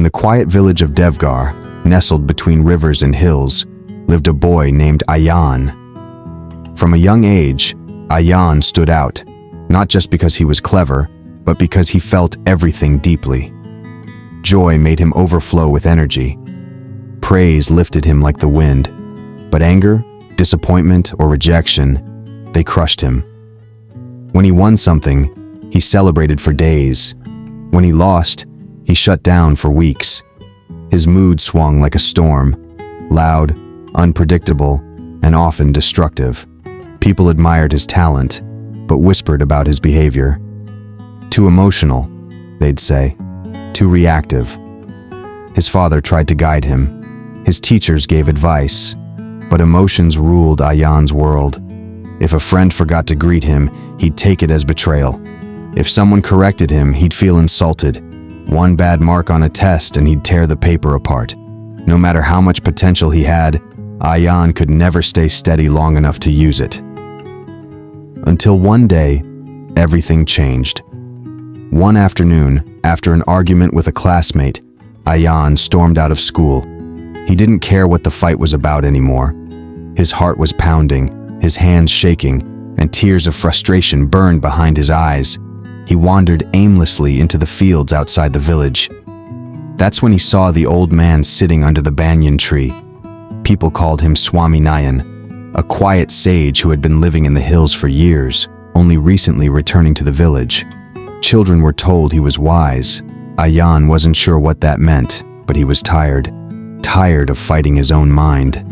In the quiet village of Devgar, nestled between rivers and hills, lived a boy named Ayan. From a young age, Ayan stood out, not just because he was clever, but because he felt everything deeply. Joy made him overflow with energy. Praise lifted him like the wind, but anger, disappointment, or rejection, they crushed him. When he won something, he celebrated for days. When he lost, he shut down for weeks. His mood swung like a storm, loud, unpredictable, and often destructive. People admired his talent, but whispered about his behavior. Too emotional, they'd say. Too reactive. His father tried to guide him. His teachers gave advice, but emotions ruled Ayan's world. If a friend forgot to greet him, he'd take it as betrayal. If someone corrected him, he'd feel insulted. One bad mark on a test and he'd tear the paper apart. No matter how much potential he had, Ayan could never stay steady long enough to use it. Until one day, everything changed. One afternoon, after an argument with a classmate, Ayan stormed out of school. He didn't care what the fight was about anymore. His heart was pounding, his hands shaking, and tears of frustration burned behind his eyes. He wandered aimlessly into the fields outside the village. That's when he saw the old man sitting under the banyan tree. People called him Swami Nayan, a quiet sage who had been living in the hills for years, only recently returning to the village. Children were told he was wise. Ayan wasn't sure what that meant, but he was tired of fighting his own mind.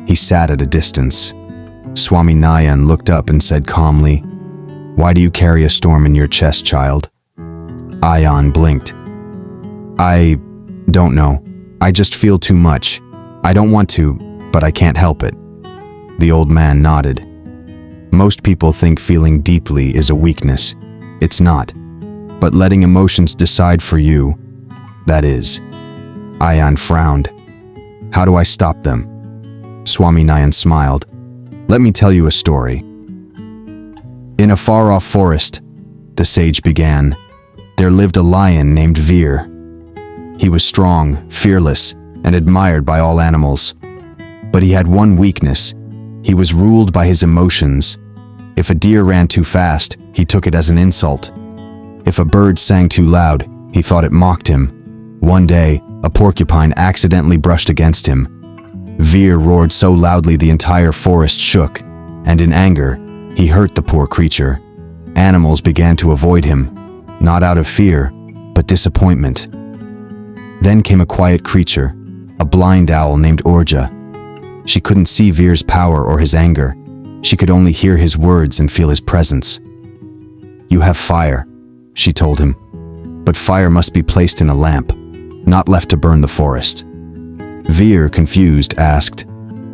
He sat at a distance. Swami Nayan looked up and said calmly, "Why do you carry a storm in your chest, child?" Ayan blinked. "I don't know. I just feel too much. I don't want to, but I can't help it." The old man nodded. Most people think feeling deeply is a weakness. It's not. But letting emotions decide for you, that is. Ayan frowned. "How do I stop them?" Swami Nayan smiled. "Let me tell you a story." In a far-off forest, the sage began, there lived a lion named Veer. He was strong, fearless, and admired by all animals. But he had one weakness. He was ruled by his emotions. If a deer ran too fast, he took it as an insult. If a bird sang too loud, he thought it mocked him. One day, a porcupine accidentally brushed against him. Veer roared so loudly the entire forest shook, and in anger, he hurt the poor creature. Animals began to avoid him, not out of fear, but disappointment. Then came a quiet creature, a blind owl named Orja. She couldn't see Veer's power or his anger. She could only hear his words and feel his presence. "You have fire," she told him, "but fire must be placed in a lamp, not left to burn the forest." Veer, confused, asked,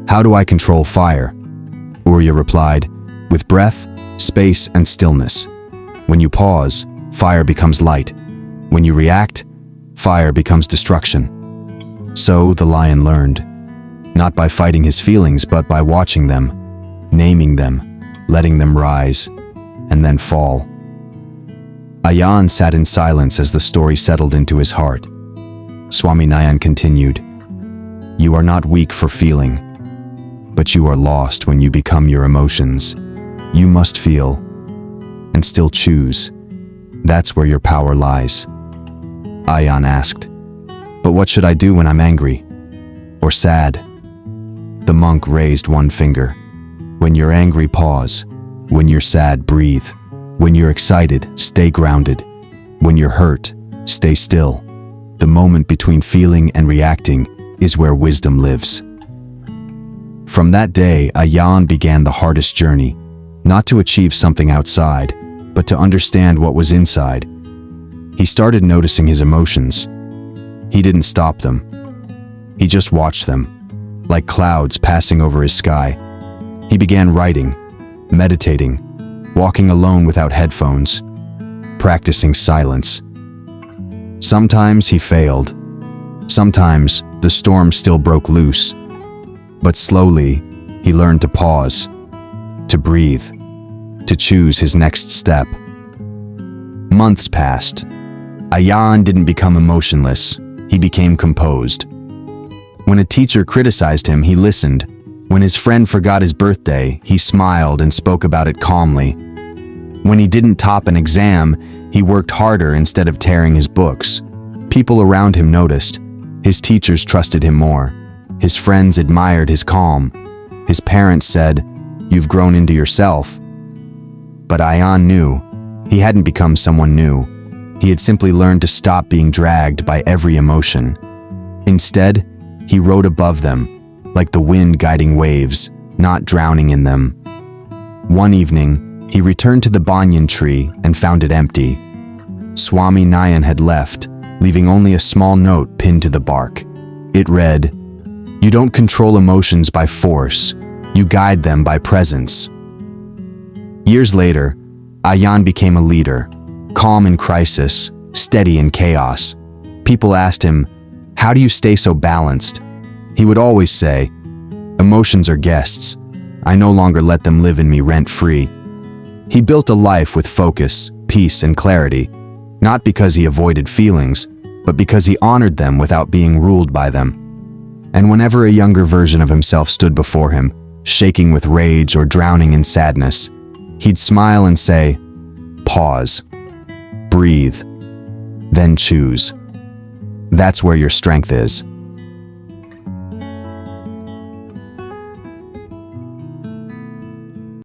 "How do I control fire?" Orja replied, "With breath, space, and stillness. When you pause, fire becomes light. When you react, fire becomes destruction." So the lion learned, not by fighting his feelings, but by watching them, naming them, letting them rise, and then fall. Ayan sat in silence as the story settled into his heart. Swami Nayan continued, "You are not weak for feeling, but you are lost when you become your emotions. You must feel, and still choose. That's where your power lies." Ayan asked, "But what should I do when I'm angry? Or sad?" The monk raised one finger. "When you're angry, pause. When you're sad, breathe. When you're excited, stay grounded. When you're hurt, stay still. The moment between feeling and reacting is where wisdom lives." From that day, Ayan began the hardest journey, not to achieve something outside, but to understand what was inside. He started noticing his emotions. He didn't stop them. He just watched them, like clouds passing over his sky. He began writing, meditating, walking alone without headphones, practicing silence. Sometimes he failed. Sometimes the storm still broke loose. But slowly, he learned to pause, to breathe, to choose his next step. Months passed. Ayan didn't become emotionless, he became composed. When a teacher criticized him, he listened. When his friend forgot his birthday, he smiled and spoke about it calmly. When he didn't top an exam, he worked harder instead of tearing his books. People around him noticed. His teachers trusted him more. His friends admired his calm. His parents said, "You've grown into yourself." But Ayan knew. He hadn't become someone new. He had simply learned to stop being dragged by every emotion. Instead, he rode above them, like the wind guiding waves, not drowning in them. One evening, he returned to the banyan tree and found it empty. Swami Nayan had left, leaving only a small note pinned to the bark. It read, "You don't control emotions by force, you guide them by presence." Years later, Ayan became a leader, calm in crisis, steady in chaos. People asked him, "How do you stay so balanced?" He would always say, "Emotions are guests. I no longer let them live in me rent-free." He built a life with focus, peace, and clarity, not because he avoided feelings, but because he honored them without being ruled by them. And whenever a younger version of himself stood before him, shaking with rage or drowning in sadness, he'd smile and say, "Pause, breathe, then choose. That's where your strength is."